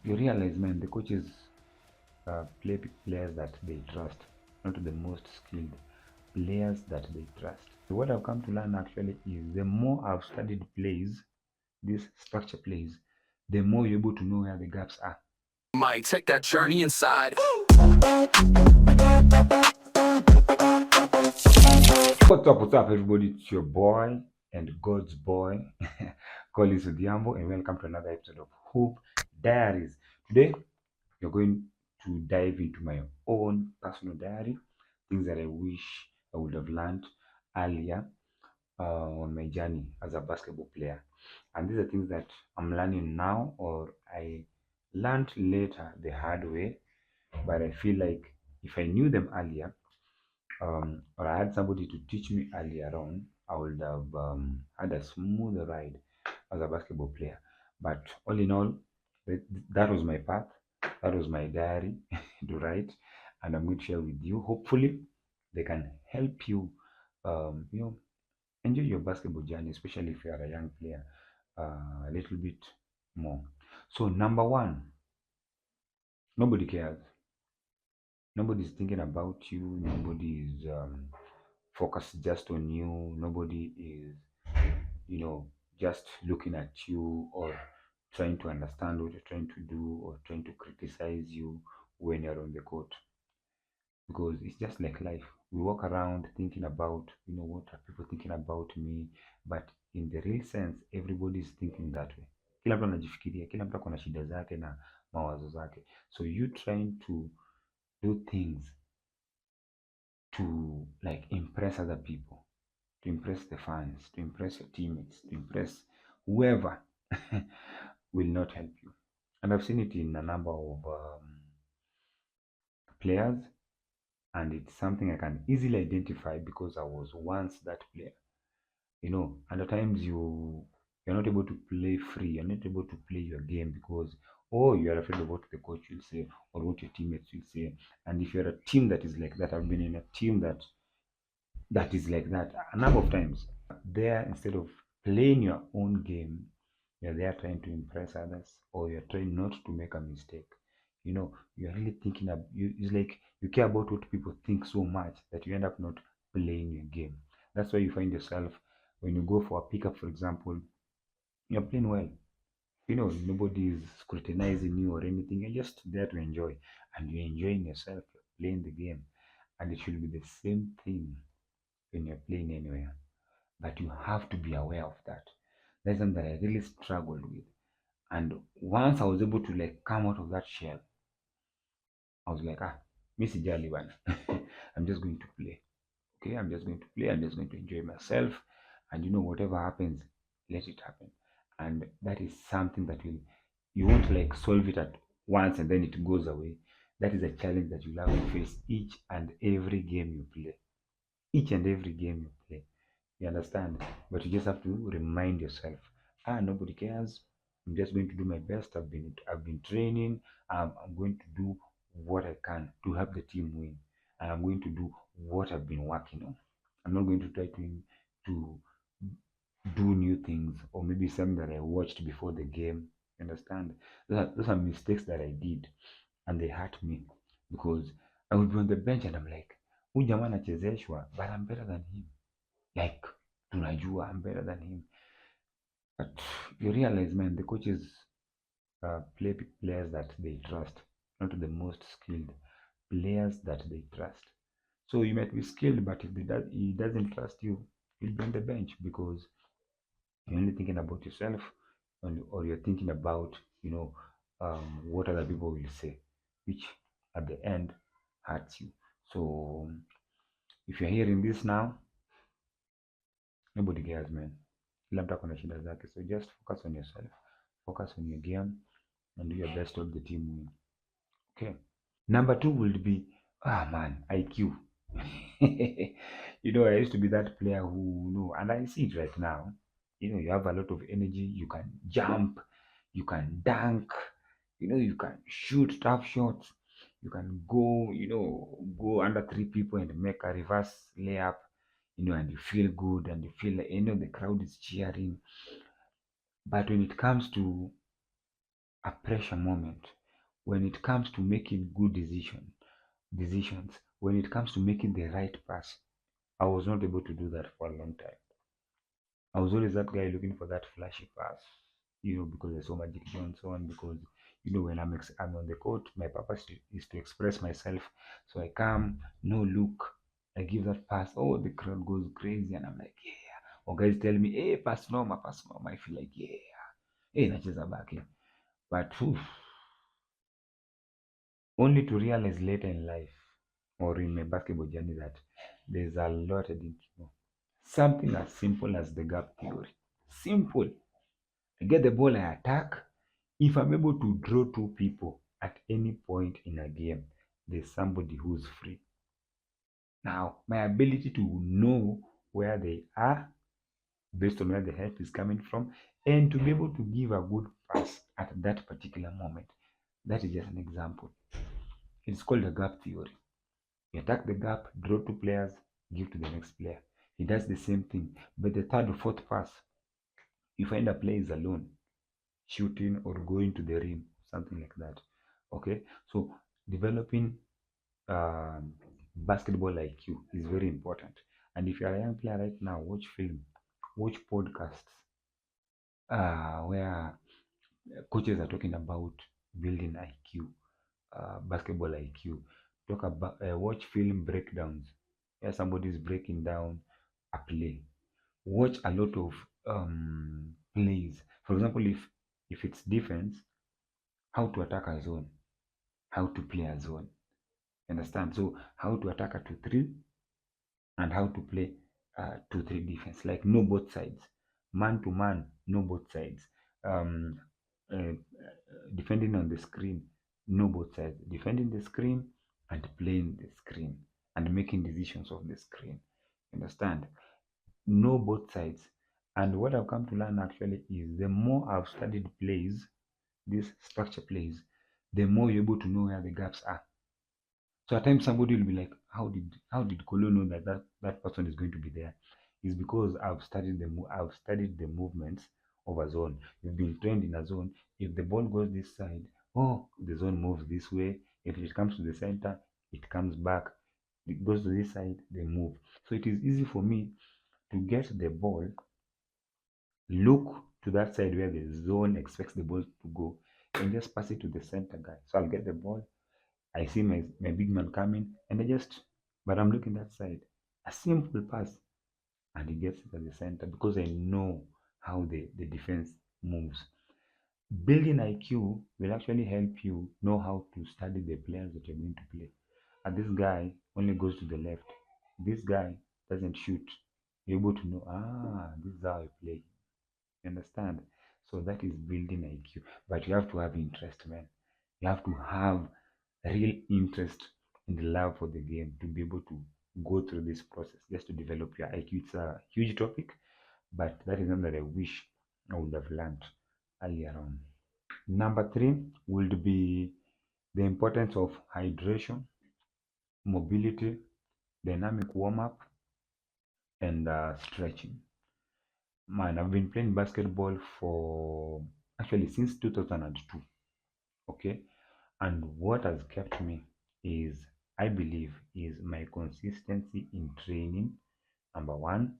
you realize, man, the coaches play players that they trust, not the most skilled players that they trust. So what I've come to learn actually is the more I've studied plays, these structure plays, the more you're able to know where the gaps are. Might take that journey inside. What's up, everybody? It's your boy and God's boy, Collins Odhiambo, and welcome to another episode of Hope Diaries. Today, you're going to dive into my own personal diary, things that I wish I would have learned earlier on my journey as a basketball player. And these are things that I'm learning now, or I learned later the hard way, but I feel like if I knew them earlier, or I had somebody to teach me earlier on, I would have had a smooth ride as a basketball player. But all in all, that, that was my path. That was my diary to write, and I'm going to share with you. Hopefully, they can help you, you know, enjoy your basketball journey, especially if you are a young player, a little bit more. So, number one, nobody cares. Nobody's thinking about you. Nobody is focused just on you. Nobody is, just looking at you or trying to understand what you're trying to do or trying to criticize you when you're on the court. Because it's just like life. We walk around thinking about, what are people thinking about me? But in the real sense, everybody is thinking that way. Kila mtu anajifikiria, kila mtu akona shida zake na mawazo zake. So you trying to do things to like impress other people, to impress the fans, to impress your teammates, to impress whoever will not help you. And I've seen it in a number of players, and it's something I can easily identify because I was once that player. And at times you're not able to play free, you're not able to play your game because you're afraid of what the coach will say or what your teammates will say. And if you're a team that is like that, I've been in a team that is like that a number of times. There, instead of playing your own game, you're there trying to impress others, or you're trying not to make a mistake. You're really thinking of you. It's like you care about what people think so much that you end up not playing your game. That's why you find yourself when you go for a pickup, for example, you're playing well. Nobody is scrutinizing you or anything. You're just there to enjoy, and you're enjoying yourself. You're playing the game, and it should be the same thing when you're playing anywhere. But you have to be aware of that. That's something that I really struggled with. And once I was able to like come out of that shell, I was like, Missy Jali one. I'm just going to play. Okay, I'm just going to play. I'm just going to enjoy myself. And whatever happens, let it happen. And that is something that you won't like solve it at once and then it goes away. That is a challenge that you'll have to face each and every game you play. Each and every game you play. You understand? But you just have to remind yourself, nobody cares. I'm just going to do my best. I've been training. I'm going to do what I can to help the team win. And I'm going to do what I've been working on. I'm not going to try to do new things or maybe something that I watched before the game. You understand? Those are mistakes that I did and they hurt me because I would be on the bench and I'm like, huyu jamaa anachezeshwa, but I'm better than him. Like, tunajua I'm better than him. But you realize, man, the coaches play players that they trust, not the most skilled players that they trust. So you might be skilled, but if he doesn't trust you, he'll be on the bench because you're only thinking about yourself, or you're thinking about, what other people will say, which at the end hurts you. So if you're hearing this now, nobody cares, man. Kila mtu ako na shida zake, so just focus on yourself, focus on your game, and do your best to help the team win. Okay. Number two would be, man, IQ. I used to be that player who, and I see it right now. You have a lot of energy. You can jump, you can dunk, you can shoot tough shots. You can go under three people and make a reverse layup, and you feel good and you feel like, the crowd is cheering. But when it comes to a pressure moment when it comes to making good decisions, when it comes to making the right pass. I was not able to do that for a long time. I was always that guy looking for that flashy pass, because there's so much and so on. Because when I'm on the court, my purpose is to express myself. So I come, no look, I give that pass. Oh, the crowd goes crazy, and I'm like, yeah. Or guys tell me, hey, pass normal, pass normal. I feel like, yeah, hey, nacheza back. But only to realize later in life or in my basketball journey that there's a lot I didn't know. Something as simple as the gap theory. Simple. I get the ball, I attack. If I'm able to draw two people at any point in a game, there's somebody who's free. Now, my ability to know where they are based on where the help is coming from and to be able to give a good pass at that particular moment. That is just an example. It's called a gap theory. You attack the gap, draw two players, give to the next player. He does the same thing. But the third or fourth pass, you find a player is alone, shooting or going to the rim, something like that. Okay, so developing basketball IQ is very important. And if you're a young player right now, watch film, watch podcasts where coaches are talking about building IQ, basketball IQ. Talk about watch film breakdowns where somebody is breaking down a play. Watch a lot of plays. For example, if it's defense, how to attack a zone, how to play a zone. Understand? So how to attack a 2-3 and how to play 2-3 defense. Like know both sides, man to man, know both sides. Um, Defending on the screen, know both sides. Defending the screen and playing the screen and making decisions of the screen. Understand? Know both sides. And what I've come to learn actually is the more I've studied plays, these structure plays, the more you're able to know where the gaps are. So at times somebody will be like, how did Kolo know that person is going to be there? It's because I've studied the movements of a zone. You've been trained in a zone. If the ball goes this side, oh, the zone moves this way. If it comes to the center, it comes back. It goes to this side, they move. So it is easy for me to get the ball, look to that side where the zone expects the ball to go, and just pass it to the center guy. So I'll get the ball. I see my big man coming, and but I'm looking that side. A simple pass, and he gets it at the center because I know how the defense moves. Building IQ will actually help you know how to study the players that you're going to play. And this guy only goes to the left. This guy doesn't shoot. You're able to know, this is how I play. You understand? So that is building IQ. But you have to have interest, man. You have to have real interest and love for the game to be able to go through this process just to develop your IQ. It's a huge topic, but that is something that I wish I would have learned earlier on. Number three would be the importance of hydration, mobility, dynamic warm up, and stretching. Man, I've been playing basketball for actually since 2002. Okay, and what has kept me is, I believe, is my consistency in training. Number one,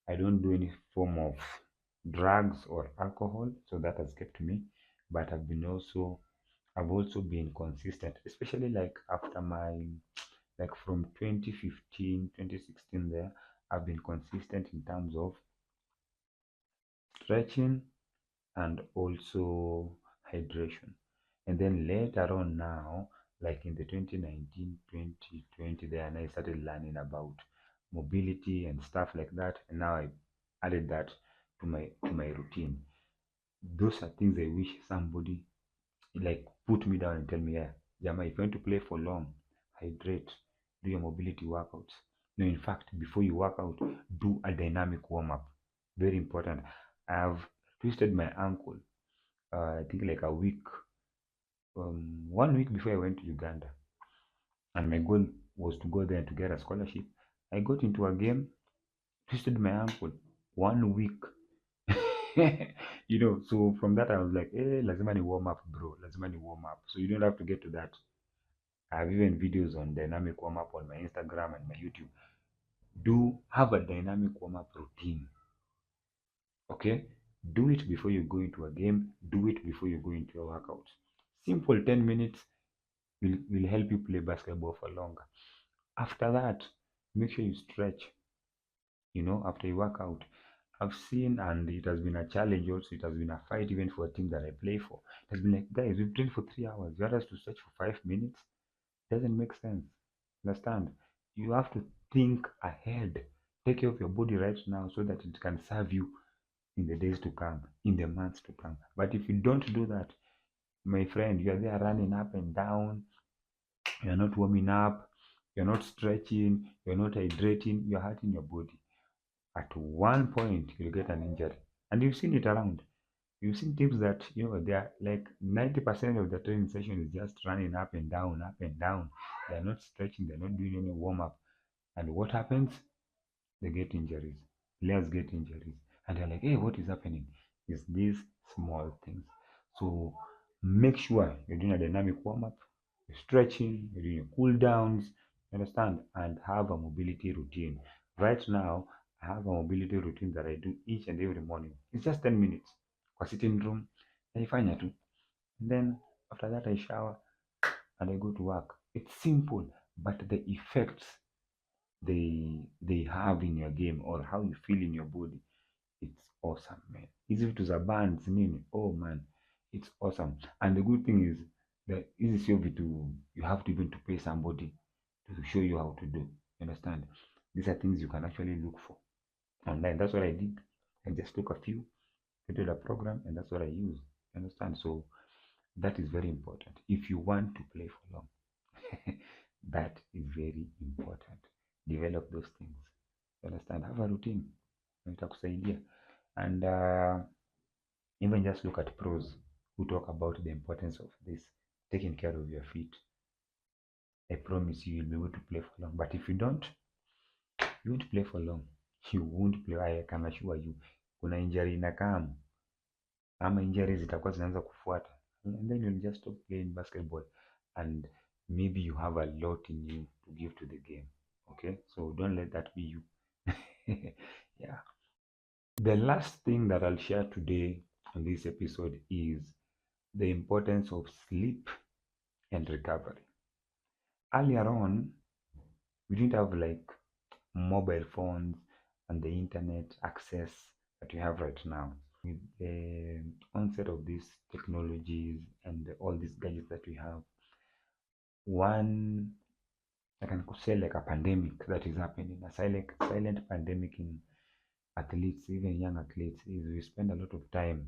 I don't do any form of drugs or alcohol, so that has kept me. But I've also been consistent, especially like after like from 2015, 2016 there, I've been consistent in terms of stretching and also hydration. And then later on now, like in the 2019, 2020 there, and I started learning about mobility and stuff like that. And now I added that to my routine. Those are things I wish somebody like put me down and tell me, yeah, Jama, if you want to play for long, hydrate, do your mobility workouts. No, in fact, before you work out, do a dynamic warm up. Very important. I've twisted my ankle, I think like a week, 1 week before I went to Uganda. And my goal was to go there to get a scholarship. I got into a game, twisted my ankle 1 week. So from that I was like, lazima ni warm up bro, lazima ni warm up. So you don't have to get to that. I have even videos on dynamic warm up on my Instagram and my YouTube. Do have a dynamic warm up routine. Okay? Do it before you go into a game, do it before you go into a workout. Simple 10 minutes will help you play basketball for longer. After that, make sure you stretch, after you work out. I've seen, and it has been a challenge also, it has been a fight even for a team that I play for. It has been like, guys, we've trained for 3 hours. You want us to stretch for 5 minutes? Doesn't make sense. Understand? You have to think ahead. Take care of your body right now so that it can serve you in the days to come, in the months to come. But if you don't do that, my friend, you are there running up and down, you're not warming up, you're not stretching, you're not hydrating, you're hurting your body. At one point, you'll get an injury. And you've seen it around. You've seen teams that, they are like 90% of the training session is just running up and down, up and down. They're not stretching, they're not doing any warm up. And what happens? They get injuries. Players get injuries. And they're like, hey, what is happening? It's these small things. So make sure you're doing a dynamic warm up, you're stretching, you're doing your cool downs, understand, and have a mobility routine. Right now, I have a mobility routine that I do each and every morning. It's just 10 minutes. Kwa sitting room, naifanya tu. And then after that, I shower and I go to work. It's simple, but the effects they have in your game or how you feel in your body, it's awesome, man. Hizi vitu za bands nini, oh man, it's awesome. And the good thing is that hizi sio vitu you have to even to pay somebody to show you how to do. You understand? These are things you can actually look for online. That's what I did. I just took a few, created a program, and that's what I use. You understand? So that is very important if you want to play for long. That is very important. Develop those things. You understand? Have a routine. Itakusaidia. And even just look at pros who talk about the importance of this, taking care of your feet. I promise you, you'll be able to play for long. But if you don't, you won't play for long. You won't play. I can assure you. Kuna injury inakam ama injuries zitakuwa zinaanza kufuata, and then you'll just stop playing basketball, and maybe you have a lot in you to give to the game. Okay, so don't let that be you. Yeah. The last thing that I'll share today on this episode is the importance of sleep and recovery. Earlier on, we didn't have like mobile phones and the internet access that we have right now. With the onset of these technologies and all these gadgets that we have, one I can say like a pandemic that is happening, a silent pandemic in athletes, even young athletes, is we spend a lot of time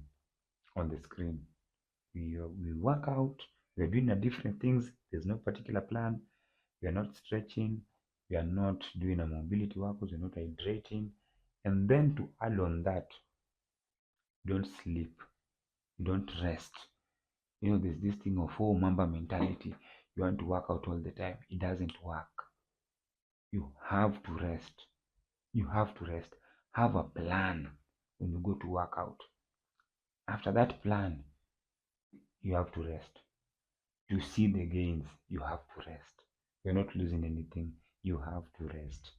on the screen. We work out, we're doing a different things. There's no particular plan. We are not stretching. We are not doing a mobility workouts. We're not hydrating. And then to add on that, don't sleep, don't rest. There's this thing of mamba mentality. You want to work out all the time. It doesn't work. You have to rest. You have to rest. Have a plan when you go to work out. After that plan, you have to rest. To see the gains, you have to rest. You're not losing anything. You have to rest.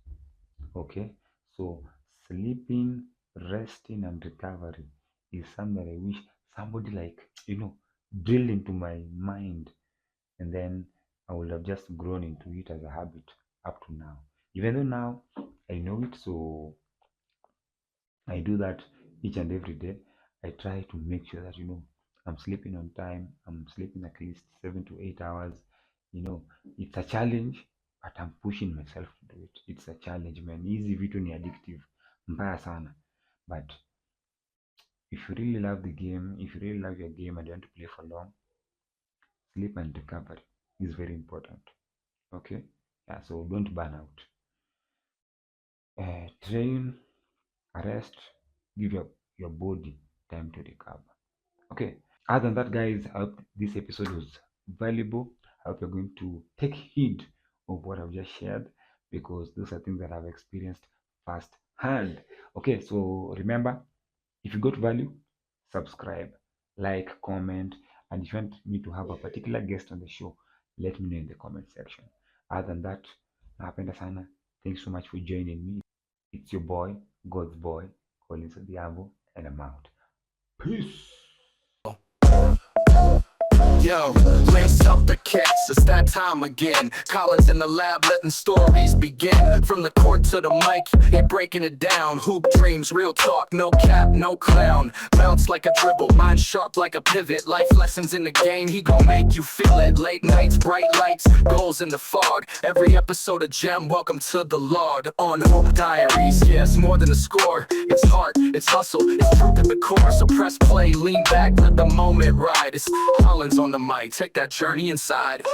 Okay? So, sleeping, resting, and recovery is something that I wish somebody drill into my mind, and then I would have just grown into it as a habit up to now. Even though now I know it, so I do that each and every day. I try to make sure that I'm sleeping on time. I'm sleeping at least 7 to 8 hours. It's a challenge, but I'm pushing myself to do it. It's a challenge, man. Easy vitu ni addictive, mbaya sana. But if you really love the game, if you really love your game and you want to play for long, sleep and recovery is very important. Okay, yeah. So don't burn out. Train, rest, give your body time to recover. Okay. Other than that, guys, I hope this episode was valuable. I hope you're going to take heed of what I've just shared, because those are things that I've experienced firsthand. Okay, so remember, If you got value, subscribe, like, comment, and if you want me to have a particular guest on the show, let me know in the comment section. Other than that, napenda sana. Thanks so much for joining me. It's your boy, God's boy, Collins Odhiambo, and I'm out. Peace. Yo, lace up the kicks, it's that time again. Collins in the lab, letting stories begin. From the court to the mic, he breaking it down. Hoop dreams, real talk, no cap, no clown. Bounce like a dribble, mind sharp like a pivot. Life lessons in the game, he gon' make you feel it. Late nights, bright lights, goals in the fog. Every episode of Gem, welcome to the Lord. On Hoop Diaries, yeah, it's more than a score. It's heart, it's hustle, it's truth at the core. So press play, lean back, let the moment ride. It's Collins on the mic, take that journey inside.